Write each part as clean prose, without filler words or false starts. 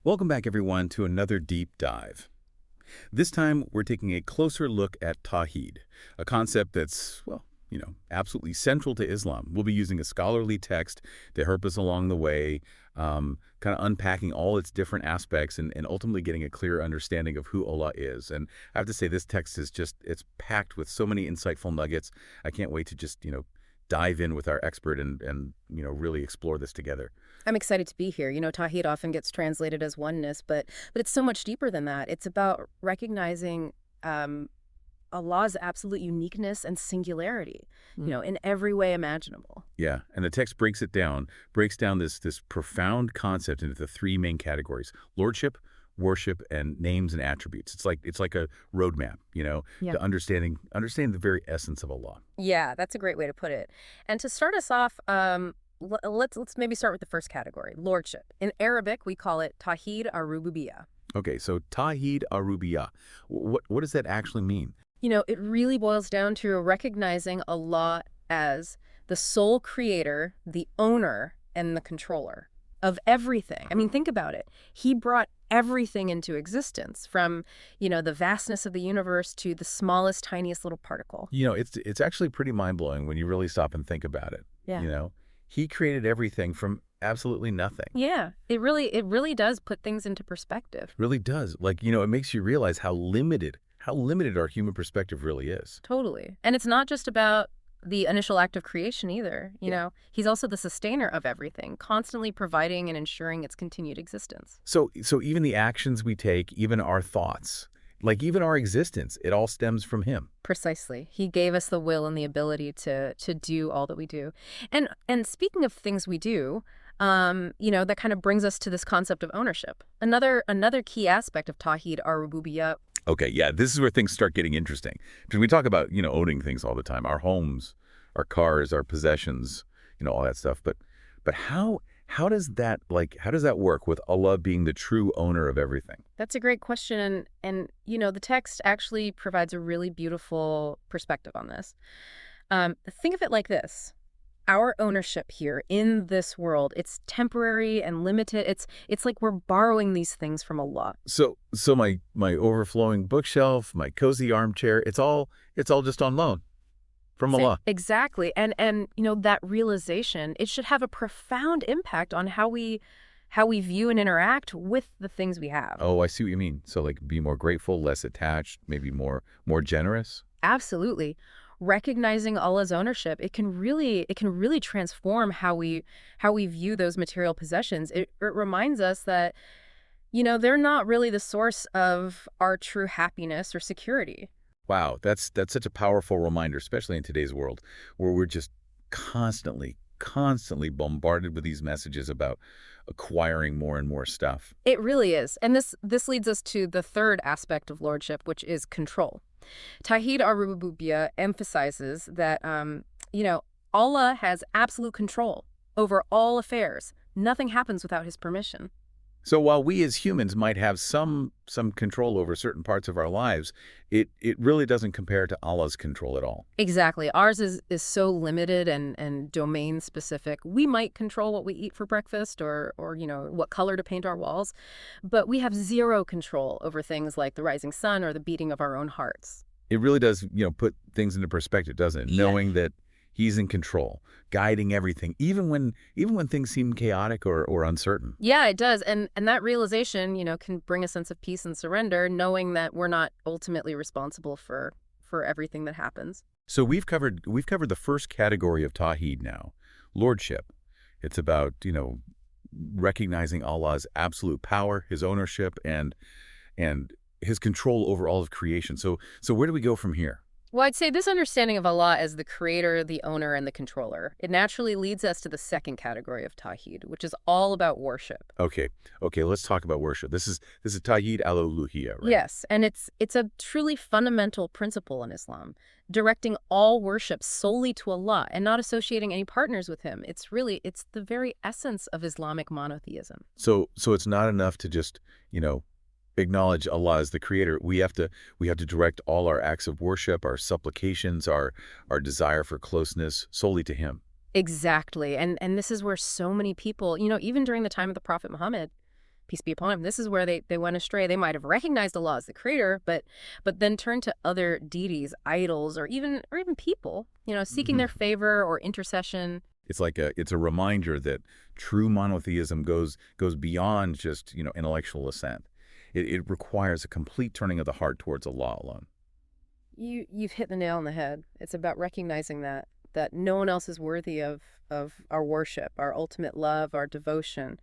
Welcome back, everyone, to another deep dive. This time, we're taking a closer look at Tawhid, a concept that's, well, absolutely central to Islam. We'll be using a scholarly text to help us along the way, kind of unpacking all its different aspects and ultimately getting a clear understanding of who Allah is. And I have to say, this text is it's packed with so many insightful nuggets. I can't wait to just, dive in with our expert and really explore this together. I'm excited to be here. Tawhid often gets translated as oneness, but it's so much deeper than that. It's about recognizing Allah's absolute uniqueness and singularity, in every way imaginable. Yeah, and the text breaks down this profound concept into the three main categories: lordship, worship, and names and attributes. It's like a roadmap, Yeah. to understanding the very essence of Allah. Yeah, that's a great way to put it. And to start us off, let's maybe start with the first category, lordship. In Arabic, we call it Tawhid ar-Rububiyyah. Okay, so Tawhid ar-Rububiyyah. What does that actually mean? It really boils down to recognizing Allah as the sole creator, the owner, and the controller of everything. I mean, think about it. He brought everything into existence, from, the vastness of the universe to the smallest, tiniest little particle. It's actually pretty mind-blowing when you really stop and think about it. Yeah. He created everything from absolutely nothing. Yeah, it really does put things into perspective. Really does. It makes you realize how limited our human perspective really is. Totally. And it's not just about the initial act of creation either. He's also the sustainer of everything, constantly providing and ensuring its continued existence. So even the actions we take, even our thoughts, even our existence, it all stems from him. Precisely. He gave us the will and the ability to do all that we do. And speaking of things we do, that kind of brings us to this concept of ownership. Another key aspect of Tawhid ar-Rububiyyah. Okay, yeah, this is where things start getting interesting. Because we talk about, owning things all the time, our homes, our cars, our possessions, all that stuff. But how does that work with Allah being the true owner of everything? That's a great question. And the text actually provides a really beautiful perspective on this. Think of it like this. Our ownership here in this world, it's temporary and limited. It's like we're borrowing these things from Allah. So my overflowing bookshelf, my cozy armchair, it's all just on loan from Allah. Exactly. And that realization, it should have a profound impact on how we view and interact with the things we have. Oh, I see what you mean. So be more grateful, less attached, maybe more generous. Absolutely. Recognizing Allah's ownership, it can really transform how we view those material possessions. It reminds us that, they're not really the source of our true happiness or security. Wow, that's such a powerful reminder, especially in today's world, where we're just constantly bombarded with these messages about acquiring more and more stuff. It really is. And this leads us to the third aspect of lordship, which is control. Tawhid ar-Rububiyyah emphasizes that, Allah has absolute control over all affairs. Nothing happens without his permission. So while we as humans might have some control over certain parts of our lives, it really doesn't compare to Allah's control at all. Exactly. Ours is so limited and domain specific. We might control what we eat for breakfast or what color to paint our walls, but we have zero control over things like the rising sun or the beating of our own hearts. It really does, put things into perspective, doesn't it? Yeah. Knowing that he's in control, guiding everything, even when things seem chaotic or uncertain. Yeah, it does. And that realization, can bring a sense of peace and surrender, knowing that we're not ultimately responsible for everything that happens. So we've covered the first category of Tawhid now, lordship. It's about, recognizing Allah's absolute power, his ownership, and his control over all of creation. So where do we go from here? Well, I'd say this understanding of Allah as the creator, the owner, and the controller, it naturally leads us to the second category of Tawhid, which is all about worship. Okay, let's talk about worship. This is Tawhid al-Uluhiyyah, right? Yes, and it's a truly fundamental principle in Islam, directing all worship solely to Allah and not associating any partners with him. It's the very essence of Islamic monotheism. So it's not enough to just, acknowledge Allah as the creator. We have to direct all our acts of worship, our supplications, our desire for closeness solely to him. Exactly. And this is where so many people, even during the time of the Prophet Muhammad, peace be upon him, this is where they went astray. They might have recognized Allah as the creator, but then turned to other deities, idols, or even people, seeking their favor or intercession. It's a reminder that true monotheism goes beyond just, intellectual assent. It requires a complete turning of the heart towards Allah alone. You've hit the nail on the head. It's about recognizing that no one else is worthy of our worship, our ultimate love, our devotion.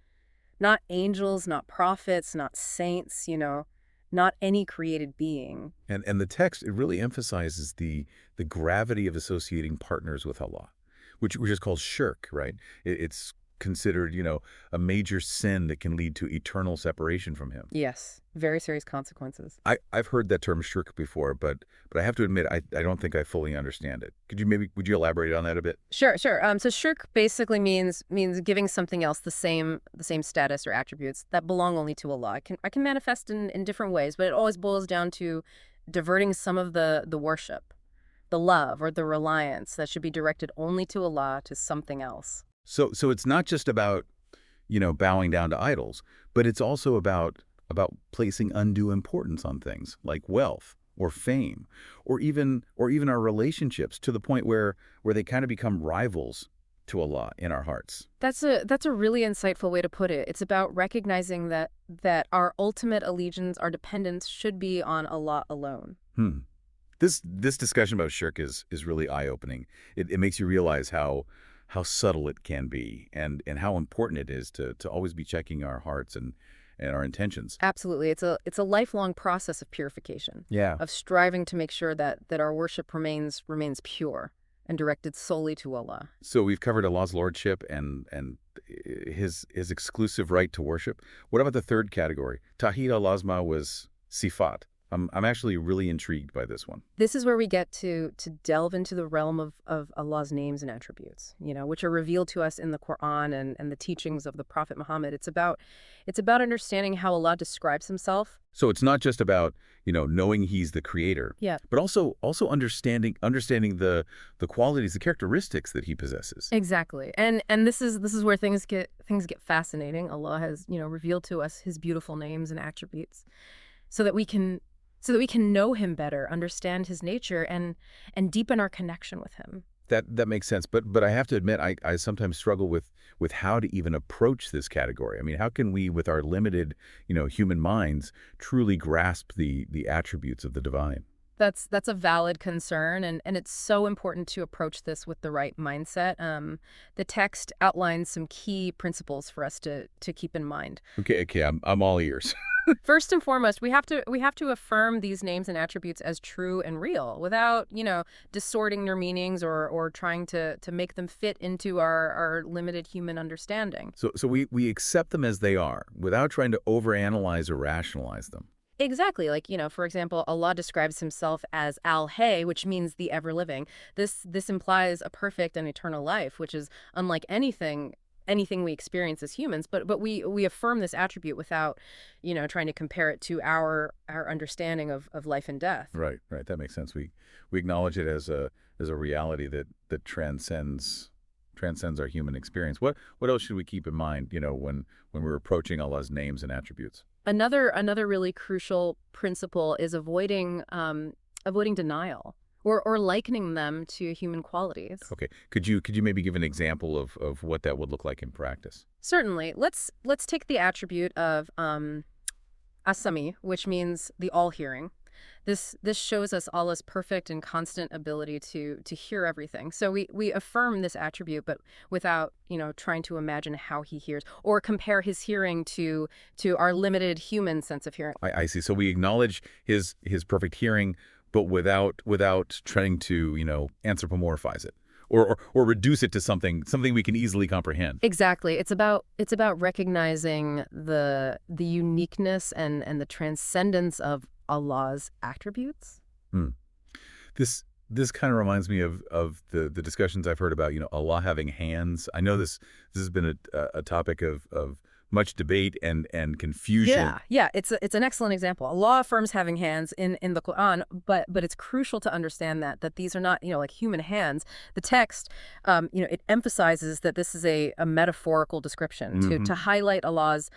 Not angels, not prophets, not saints, not any created being. And the text, it really emphasizes the gravity of associating partners with Allah, which is called shirk, right? It's considered, a major sin that can lead to eternal separation from him. Yes, very serious consequences. I've heard that term shirk before, but I have to admit, I don't think I fully understand it. Would you elaborate on that a bit? Sure. So shirk basically means giving something else the same status or attributes that belong only to Allah. I can manifest in different ways, but it always boils down to diverting some of the worship, the love, or the reliance that should be directed only to Allah to something else. So it's not just about, bowing down to idols, but it's also about placing undue importance on things like wealth or fame or even our relationships, to the point where they kind of become rivals to Allah in our hearts. That's a really insightful way to put it. It's about recognizing that our ultimate allegiance, our dependence, should be on Allah alone. This discussion about shirk is really eye-opening. It makes you realize how subtle it can be, and how important it is to always be checking our hearts and our intentions. Absolutely. It's a lifelong process of purification. Yeah. Of striving to make sure that our worship remains pure and directed solely to Allah. So we've covered Allah's lordship and his exclusive right to worship. What about the third category? Tawhid al-Azma was sifat. I'm actually really intrigued by this one. This is where we get to delve into the realm of Allah's names and attributes, which are revealed to us in the Qur'an and the teachings of the Prophet Muhammad. It's about understanding how Allah describes himself. So it's not just about, knowing he's the creator, but also understanding the qualities, the characteristics that he possesses. Exactly. And this is where things get fascinating. Allah has, revealed to us his beautiful names and attributes so that we can know him better, understand his nature, and deepen our connection with him. That makes sense. But I have to admit, I sometimes struggle with how to even approach this category. I mean, how can we, with our limited, human minds, truly grasp the attributes of the divine? That's a valid concern, and it's so important to approach this with the right mindset. The text outlines some key principles for us to keep in mind. Okay, I'm all ears. First and foremost, we have to affirm these names and attributes as true and real without, distorting their meanings or trying to make them fit into our limited human understanding. So we accept them as they are without trying to overanalyze or rationalize them. Exactly. Like, for example, Allah describes himself as al-Hayy, which means the ever-living. This implies a perfect and eternal life, which is unlike anything we experience as humans, but we affirm this attribute without, trying to compare it to our understanding of life and death. Right. That makes sense. We acknowledge it as a reality that transcends our human experience. What else should we keep in mind, when we're approaching Allah's names and attributes? Another really crucial principle is avoiding denial or likening them to human qualities. Okay. Could you maybe give an example of what that would look like in practice? Certainly. Let's take the attribute of as-Sami, which means the all-hearing. This shows us Allah's perfect and constant ability to hear everything. So we affirm this attribute, but without trying to imagine how he hears or compare his hearing to our limited human sense of hearing. I see. So we acknowledge his perfect hearing, but without trying to anthropomorphize it or reduce it to something we can easily comprehend. Exactly. It's about recognizing the uniqueness and the transcendence of Allah's attributes. This kind of reminds me of the discussions I've heard about Allah having hands. I know this has been a topic of much debate and confusion. Yeah, it's an excellent example. Allah affirms having hands in the Quran, but it's crucial to understand that these are not, like human hands. The text, it emphasizes that this is a metaphorical description to highlight Allah's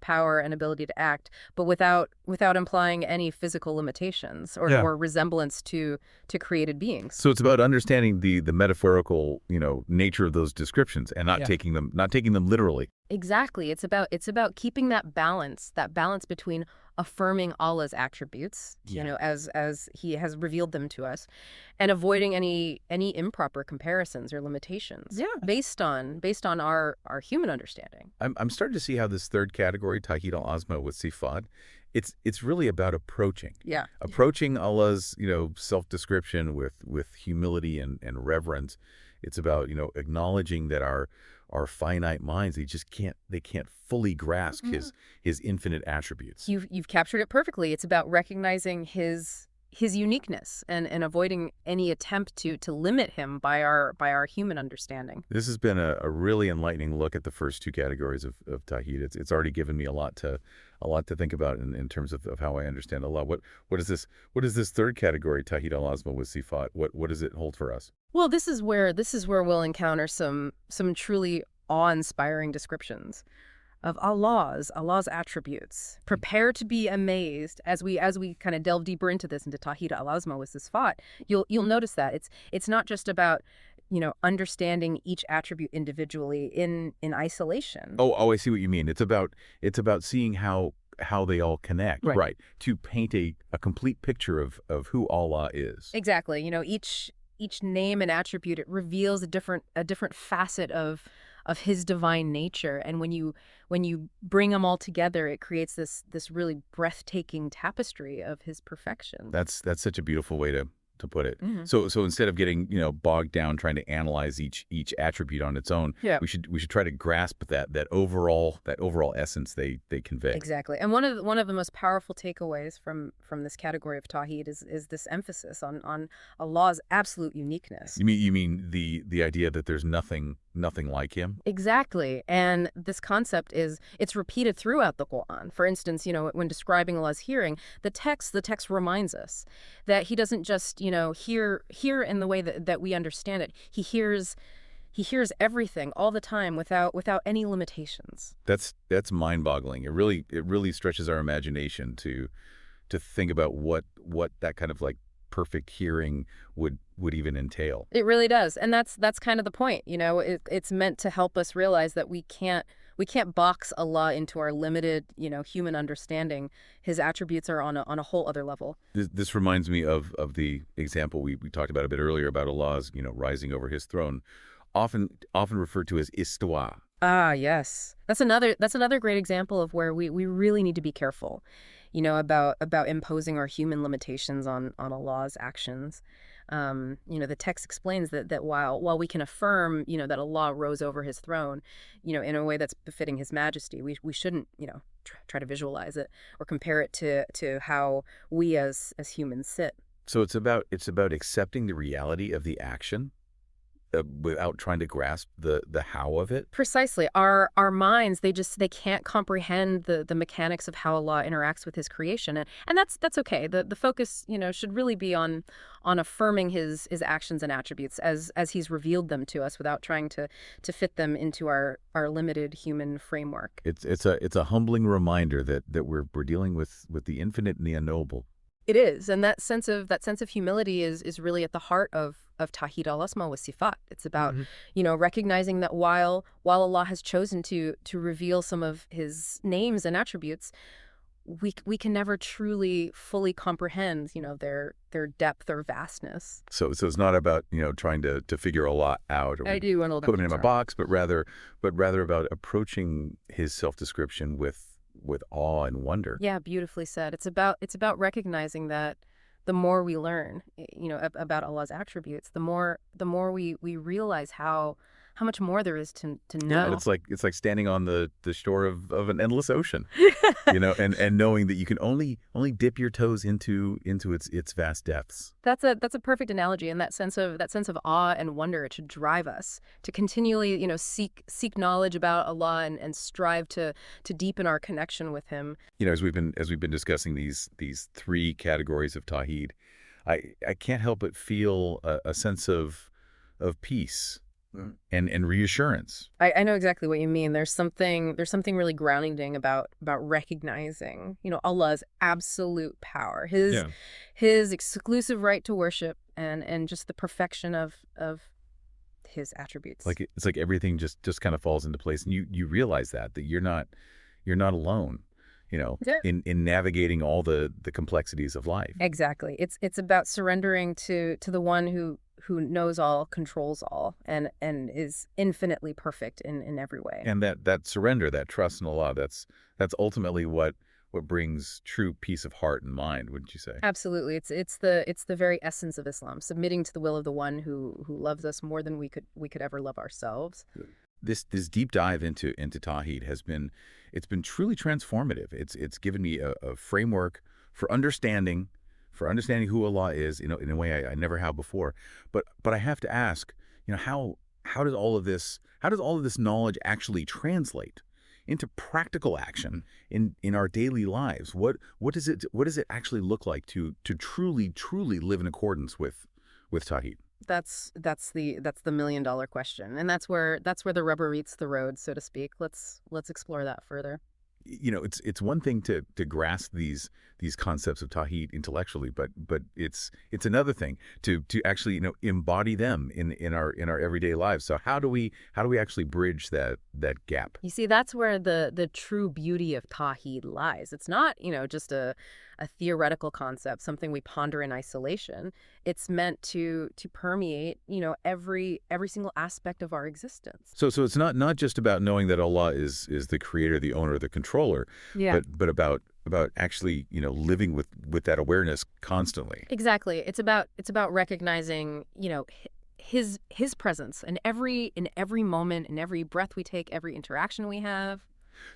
power and ability to act, but without implying any physical limitations or resemblance to created beings. So it's about understanding the metaphorical, nature of those descriptions and not taking them literally. Exactly. It's about keeping that balance between affirming Allah's attributes, as He has revealed them to us, and avoiding any improper comparisons or limitations. Based on our human understanding. I'm starting to see how this third category, Tawhid al-Azma with Sifat, it's really about approaching. Approaching Allah's, self-description with humility and reverence. It's about, acknowledging that our finite minds, they can't fully grasp his infinite attributes. You've captured it perfectly. It's about recognizing his uniqueness and avoiding any attempt to limit him by our human understanding. This has been a really enlightening look at the first two categories of Tawhid. It's already given me a lot to think about in terms of how I understand Allah. What is this third category, Tawhid al-Azma with Sifat? What does it hold for us? Well, this is where we'll encounter some truly awe-inspiring descriptions of Allah's attributes. Prepare to be amazed as we kind of delve deeper into Tawhid al-Azma with Sifat. You'll notice that it's not just about understanding each attribute individually in isolation. Oh, I see what you mean. It's about seeing how they all connect, right? To paint a complete picture of who Allah is. Exactly. Each name and attribute, it reveals a different facet of His divine nature, and when you bring them all together, it creates this really breathtaking tapestry of His perfection. That's such a beautiful way to put it. So instead of getting bogged down trying to analyze each attribute on its own, we should try to grasp that overall essence they convey. Exactly. And one of the most powerful takeaways from this category of Tawhid is this emphasis on Allah's absolute uniqueness. You mean the idea that there's nothing like Him? Exactly. And this concept it's repeated throughout the Quran. For instance, when describing Allah's hearing, the text reminds us that He doesn't just hear in the way that we understand it. He hears everything all the time without any limitations. That's mind-boggling. It really stretches our imagination to think about what that kind of perfect hearing would even entail. It really does. And that's kind of the point. It's meant to help us realize that we can't box Allah into our limited, human understanding. His attributes are on a whole other level. This reminds me of the example we talked about a bit earlier about Allah's, rising over His throne, often referred to as istawa. Ah, yes. That's another great example of where we really need to be careful, about imposing our human limitations on Allah's actions. The text explains that while we can affirm, that Allah rose over His throne, in a way that's befitting His majesty, we shouldn't, try to visualize it or compare it to how we as humans sit. So it's about accepting the reality of the action without trying to grasp the how of it. Precisely. Our minds, they can't comprehend the mechanics of how Allah interacts with His creation, and that's okay. The focus should really be on affirming his actions and attributes as He's revealed them to us, without trying to fit them into our limited human framework. It's a humbling reminder that we're dealing with the infinite and the unknowable. It is, and that sense of humility is really at the heart of Tawhid al-Asma wa Sifat. It's about recognizing that while Allah has chosen to reveal some of His names and attributes, we can never truly fully comprehend their depth or vastness. So it's not about trying to figure a lot out or put Him in a box, but rather about approaching His self-description with awe and wonder. Yeah, beautifully said. It's about recognizing that the more we learn, about Allah's attributes, the more we realize how how much more there is to Yeah, and know. it's like standing on the shore of an endless ocean, and knowing that you can only dip your toes into its vast depths. That's a perfect analogy, and that sense of awe and wonder, it should drive us to continually, seek knowledge about Allah and strive to deepen our connection with Him. As we've been discussing these three categories of Tawhid, I can't help but feel a sense of peace and reassurance. I know exactly what you mean. There's something really grounding about recognizing, Allah's absolute power, Yeah. his exclusive right to worship, and just the perfection of his attributes. Like it's like everything just kind of falls into place, and you realize that you're not alone, Yeah. in navigating all the complexities of life. Exactly. It's about surrendering to the one who knows all, controls all, and is infinitely perfect in every way. And that surrender, that trust in Allah, that's ultimately what brings true peace of heart and mind, wouldn't you say? Absolutely. It's the very essence of Islam, submitting to the will of the one who loves us more than we could ever love ourselves. This deep dive into Tawhid it's been truly transformative. It's given me a framework for understanding who Allah is, in a way I never have before. But I have to ask, how does all of this knowledge actually translate into practical action in our daily lives? What does it actually look like to truly live in accordance with Tawhid? That's the million-dollar question, and that's where the rubber meets the road, so to speak. Let's explore that further. It's one thing to grasp these concepts of Tawhid intellectually, but it's another thing to actually embody them in our everyday lives. So how do we actually bridge that gap? You see, that's where the true beauty of Tawhid lies. It's not, just a theoretical concept, something we ponder in isolation. It's meant to permeate, every single aspect of our existence. So it's not just about knowing that Allah is the creator, the owner, the controller, Yeah. but about actually living with that awareness constantly. Exactly. It's about recognizing, his presence in every moment, in every breath we take, every interaction we have.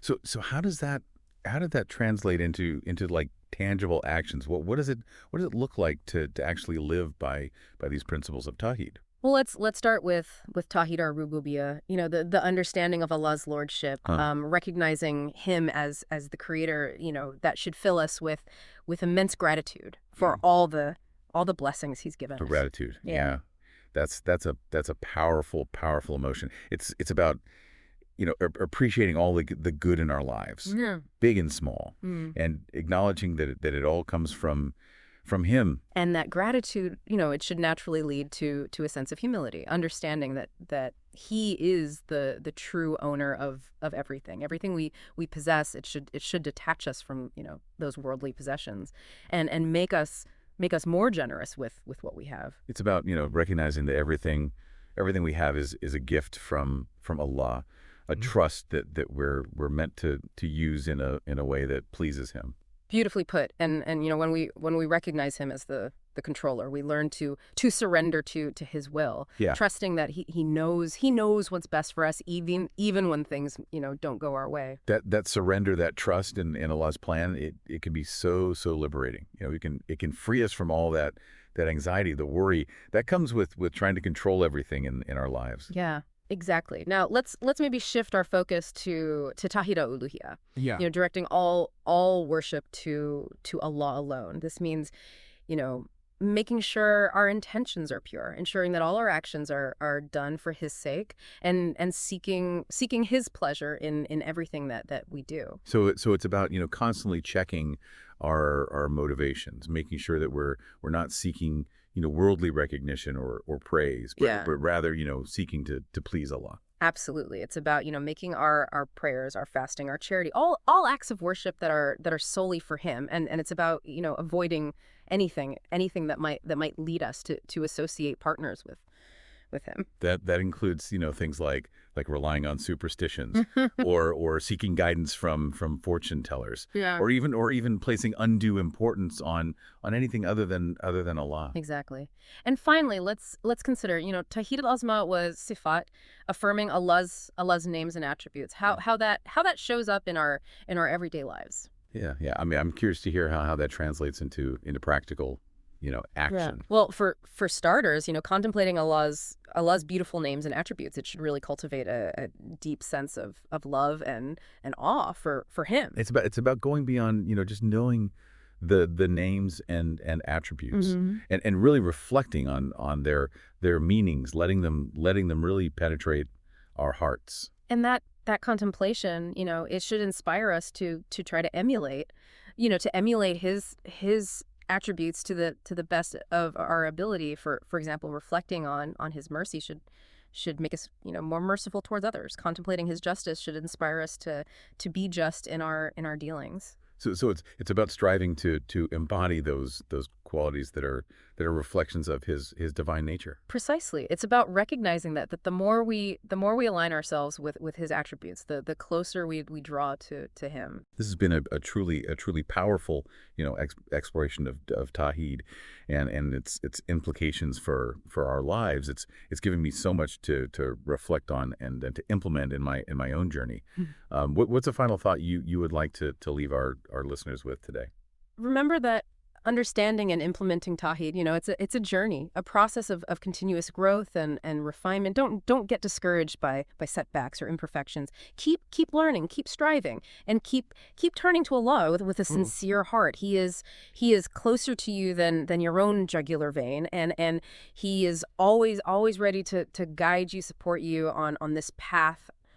So how did that translate into like tangible actions? What does it look like to actually live by these principles of Tawhid? Well, let's start with Tawhid ar-Rububiyyah, the understanding of Allah's lordship, recognizing Him as the creator, that should fill us with immense gratitude for all the blessings He's given For us. gratitude. Yeah. That's a powerful emotion. It's about appreciating all the good in our lives, Yeah. big and small, Mm. and acknowledging that it all comes from Him. And that gratitude, it should naturally lead to a sense of humility, understanding that He is the true owner of everything. Everything we possess, it should detach us from, those worldly possessions, and make us more generous with what we have. It's about recognizing that everything we have is a gift from Allah, a trust that we're meant to use in a way that pleases Him. Beautifully put. And when we recognize Him as the controller, we learn to surrender to His will, Yeah. trusting that he knows what's best for us, even when things don't go our way. That surrender, that trust in Allah's plan, it can be so liberating. It can free us from all that anxiety, the worry that comes with trying to control everything in our lives. Yeah. Exactly. Now let's maybe shift our focus to Tawhid al-Uluhiyyah. Yeah. Directing all worship to Allah alone. This means, making sure our intentions are pure, ensuring that all our actions are done for His sake, and seeking His pleasure in everything that we do. So it's about constantly checking our motivations, making sure that we're not seeking worldly recognition or praise, but rather seeking to please Allah. Absolutely. It's about, making our prayers, our fasting, our charity, all acts of worship that are solely for Him. And it's about, avoiding anything that might lead us to associate partners with him. That includes, things like relying on superstitions or seeking guidance from fortune tellers. Yeah. Or even placing undue importance on anything other than Allah. Exactly. And finally, let's consider, Tawhid al-Asma was sifat, affirming Allah's names and attributes. How that shows up in our everyday lives. Yeah. I mean, I'm curious to hear how that translates into practical, action. Yeah. Well, for starters, contemplating Allah's beautiful names and attributes, it should really cultivate a deep sense of love and awe for him. It's about going beyond, just knowing the names and attributes, and really reflecting on their meanings, letting them really penetrate our hearts. And that contemplation, it should inspire us to try to emulate, his attributes to the best of our ability. For example, reflecting on his mercy should make us, more merciful towards others. Contemplating his justice should inspire us to be just in our dealings. So it's about striving to embody those qualities that are reflections of his divine nature. Precisely. It's about recognizing that the more we align ourselves with his attributes, the closer we draw to him. This has been a truly powerful, exploration of Tawhid and its implications for our lives. It's given me so much to reflect on and to implement in my own journey. What's a final thought you would like to leave our listeners with today? Remember that understanding and implementing Tawhid, it's a journey, a process of continuous growth and refinement. Don't get discouraged by setbacks or imperfections. Keep learning, keep striving, and keep turning to Allah with a sincere heart. He is closer to you than your own jugular vein, and he is always ready to guide you, support you on this path